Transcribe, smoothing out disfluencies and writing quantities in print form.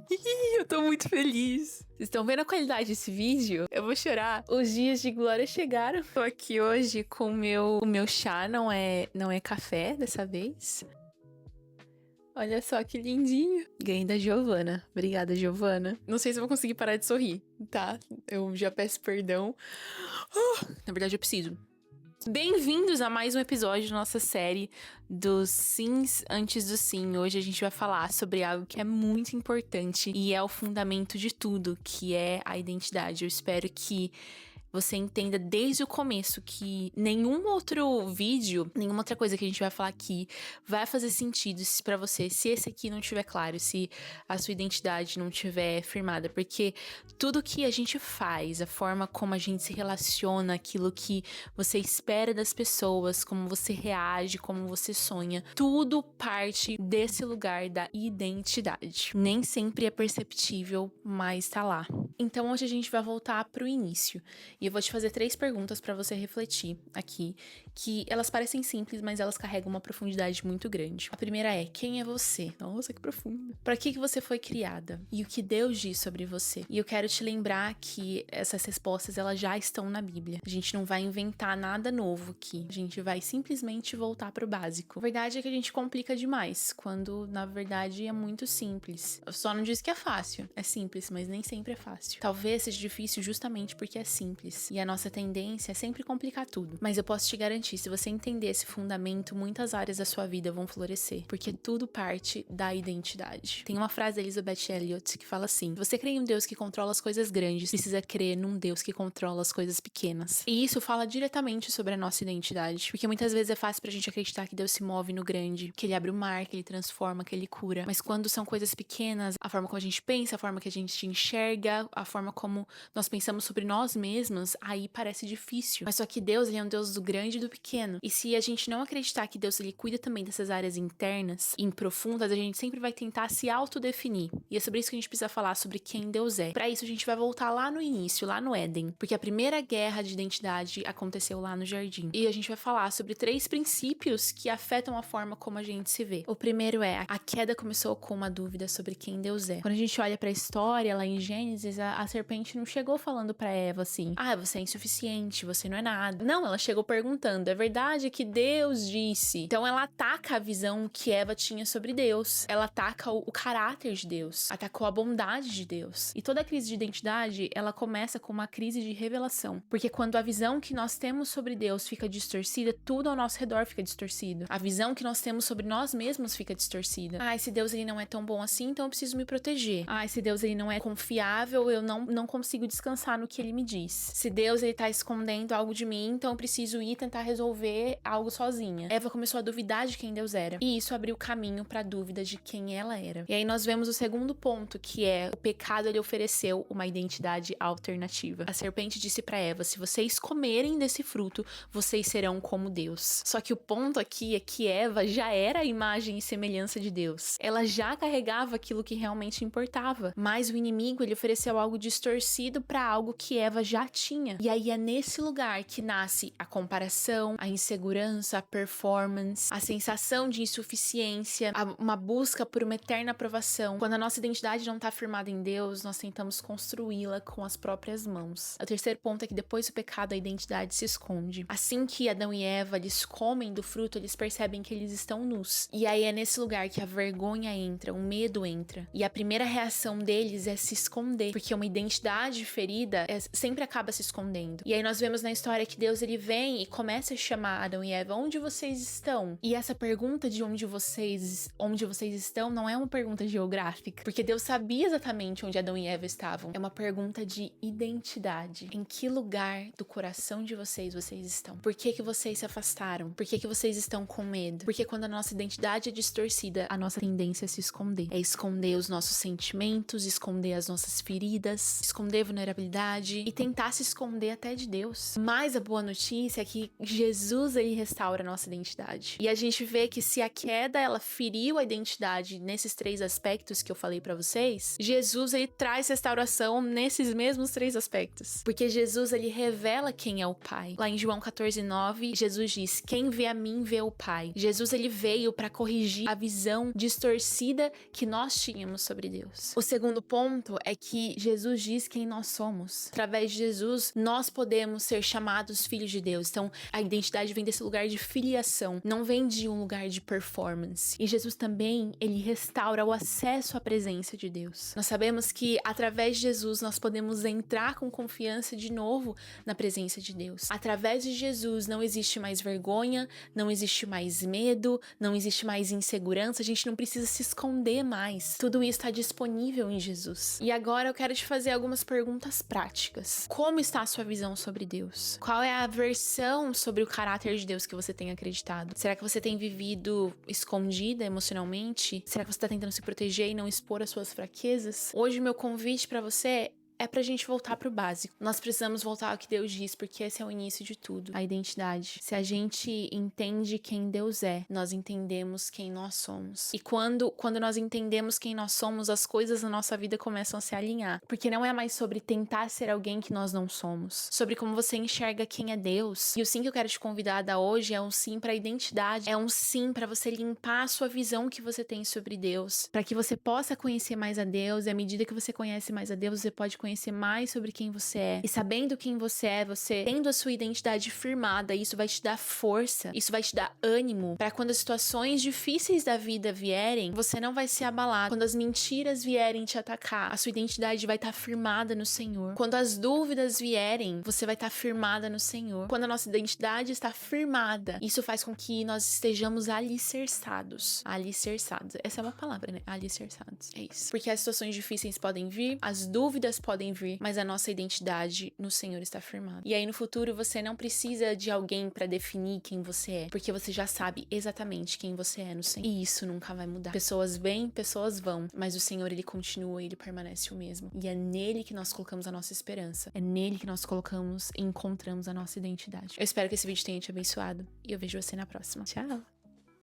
Eu tô muito feliz. Vocês estão vendo a qualidade desse vídeo? Eu vou chorar. Os dias de glória chegaram. Tô aqui hoje com o meu chá, não é café dessa vez. Olha só que lindinho. Ganhei da Giovana. Obrigada, Giovana. Não sei se eu vou conseguir parar de sorrir, tá? Eu já peço perdão. Na verdade, eu preciso. Bem-vindos a mais um episódio da nossa série dos sims antes do sim. Hoje a gente vai falar sobre algo que é muito importante e é o fundamento de tudo, que é a identidade. Eu espero que você entenda desde o começo que nenhum outro vídeo, nenhuma outra coisa que a gente vai falar aqui vai fazer sentido pra você se esse aqui não estiver claro, se a sua identidade não estiver firmada, porque tudo que a gente faz, a forma como a gente se relaciona, aquilo que você espera das pessoas, como você reage, como você sonha, tudo parte desse lugar da identidade. Nem sempre é perceptível, mas tá lá. Então hoje a gente vai voltar pro início. E eu vou te fazer 3 perguntas pra você refletir aqui, que elas parecem simples, mas elas carregam uma profundidade muito grande. A primeira é: quem é você? Nossa, que profundo. Pra que você foi criada? E o que Deus diz sobre você? E eu quero te lembrar que essas respostas, elas já estão na Bíblia. A gente não vai inventar nada novo aqui. A gente vai simplesmente voltar pro básico. A verdade é que a gente complica demais, quando na verdade é muito simples. Eu só não disse que é fácil. É simples, mas nem sempre é fácil. Talvez seja difícil justamente porque é simples. E a nossa tendência é sempre complicar tudo. Mas eu posso te garantir, se você entender esse fundamento, muitas áreas da sua vida vão florescer. Porque tudo parte da identidade. Tem uma frase da Elizabeth Elliot que fala assim: você crê em um Deus que controla as coisas grandes, precisa crer num Deus que controla as coisas pequenas. E isso fala diretamente sobre a nossa identidade. Porque muitas vezes é fácil pra gente acreditar que Deus se move no grande, que ele abre o mar, que ele transforma, que ele cura. Mas quando são coisas pequenas, a forma como a gente pensa, a forma que a gente enxerga, a forma como nós pensamos sobre nós mesmos, aí parece difícil. Mas só que Deus, ele é um Deus do grande e do pequeno. E se a gente não acreditar que Deus, ele cuida também dessas áreas internas e profundas, a gente sempre vai tentar se autodefinir. E é sobre isso que a gente precisa falar, sobre quem Deus é. Pra isso a gente vai voltar lá no início, lá no Éden. Porque a primeira guerra de identidade aconteceu lá no jardim. E a gente vai falar sobre 3 princípios que afetam a forma como a gente se vê. O primeiro é: a queda começou com uma dúvida sobre quem Deus é. Quando a gente olha pra história, lá em Gênesis, a serpente não chegou falando pra Eva assim: ah, você é insuficiente, você não é nada. Não, ela chegou perguntando: é verdade que Deus disse? Então ela ataca a visão que Eva tinha sobre Deus. Ela ataca o caráter de Deus, atacou a bondade de Deus. E toda crise de identidade, ela começa com uma crise de revelação. Porque quando a visão que nós temos sobre Deus fica distorcida, tudo ao nosso redor fica distorcido. A visão que nós temos sobre nós mesmos fica distorcida. Ah, esse Deus, ele não é tão bom assim, então eu preciso me proteger. Ah, esse Deus, ele não é confiável, eu não consigo descansar no que ele me diz. Se Deus, ele tá escondendo algo de mim, então eu preciso ir tentar resolver algo sozinha. Eva começou a duvidar de quem Deus era. E isso abriu caminho pra dúvida de quem ela era. E aí nós vemos o segundo ponto, que é: o pecado, ele ofereceu uma identidade alternativa. A serpente disse pra Eva: se vocês comerem desse fruto, vocês serão como Deus. Só que o ponto aqui é que Eva já era a imagem e semelhança de Deus. Ela já carregava aquilo que realmente importava. Mas o inimigo, ele ofereceu algo distorcido pra algo que Eva já tinha. E aí é nesse lugar que nasce a comparação, a insegurança, a performance, a sensação de insuficiência, uma busca por uma eterna aprovação. Quando a nossa identidade não tá firmada em Deus, nós tentamos construí-la com as próprias mãos. O terceiro ponto é que depois do pecado, a identidade se esconde. Assim que Adão e Eva, eles comem do fruto, eles percebem que eles estão nus. E aí é nesse lugar que a vergonha entra, o medo entra. E a primeira reação deles é se esconder, porque uma identidade ferida sempre acaba se escondendo. E aí nós vemos na história que Deus, ele vem e começa a chamar Adão e Eva: onde vocês estão? E essa pergunta de onde vocês estão não é uma pergunta geográfica, porque Deus sabia exatamente onde Adão e Eva estavam. É uma pergunta de identidade. Em que lugar do coração de vocês estão? Por que vocês se afastaram? Por que vocês estão com medo? Porque quando a nossa identidade é distorcida, a nossa tendência é se esconder. É esconder os nossos sentimentos, esconder as nossas feridas, esconder vulnerabilidade e tentar se esconder até de Deus. Mas a boa notícia é que Jesus, ele restaura a nossa identidade. E a gente vê que se a queda, ela feriu a identidade nesses 3 aspectos que eu falei pra vocês, Jesus, ele traz restauração nesses mesmos 3 aspectos. Porque Jesus, ele revela quem é o Pai. Lá em João 14:9, Jesus diz: quem vê a mim vê o Pai. Jesus, ele veio para corrigir a visão distorcida que nós tínhamos sobre Deus. O segundo ponto é que Jesus diz quem nós somos. Através de Jesus, nós podemos ser chamados filhos de Deus. Então, a identidade vem desse lugar de filiação, não vem de um lugar de performance. E Jesus também, ele restaura o acesso à presença de Deus. Nós sabemos que através de Jesus nós podemos entrar com confiança de novo na presença de Deus. Através de Jesus não existe mais vergonha, não existe mais medo, não existe mais insegurança, a gente não precisa se esconder mais. Tudo isso está disponível em Jesus. E agora eu quero te fazer algumas perguntas práticas. Como está a sua visão sobre Deus? Qual é a versão sobre o caráter de Deus que você tem acreditado? Será que você tem vivido escondida emocionalmente? Será que você está tentando se proteger e não expor as suas fraquezas? Hoje, meu convite para você é pra gente voltar pro básico. Nós precisamos voltar ao que Deus diz, porque esse é o início de tudo, a identidade. Se a gente entende quem Deus é, nós entendemos quem nós somos. E quando nós entendemos quem nós somos, as coisas na nossa vida começam a se alinhar. Porque não é mais sobre tentar ser alguém que nós não somos, sobre como você enxerga quem é Deus. E o sim que eu quero te convidar a dar hoje é um sim pra identidade, é um sim pra você limpar a sua visão que você tem sobre Deus, pra que você possa conhecer mais a Deus, e à medida que você conhece mais a Deus, você pode conhecer mais sobre quem você é. E sabendo quem você é, você tendo a sua identidade firmada, isso vai te dar força, isso vai te dar ânimo para quando as situações difíceis da vida vierem, você não vai se abalar. Quando as mentiras vierem te atacar, a sua identidade vai estar firmada no Senhor. Quando as dúvidas vierem, você vai estar firmada no Senhor. Quando a nossa identidade está firmada, isso faz com que nós estejamos alicerçados. Alicerçados. Essa é uma palavra, né? Alicerçados. É isso. Porque as situações difíceis podem vir, as dúvidas podem vir, mas a nossa identidade no Senhor está firmada. E aí no futuro você não precisa de alguém para definir quem você é, porque você já sabe exatamente quem você é no Senhor. E isso nunca vai mudar. Pessoas vêm, pessoas vão, mas o Senhor, ele continua, ele permanece o mesmo. E é nele que nós colocamos a nossa esperança. É nele que nós colocamos e encontramos a nossa identidade. Eu espero que esse vídeo tenha te abençoado e eu vejo você na próxima. Tchau!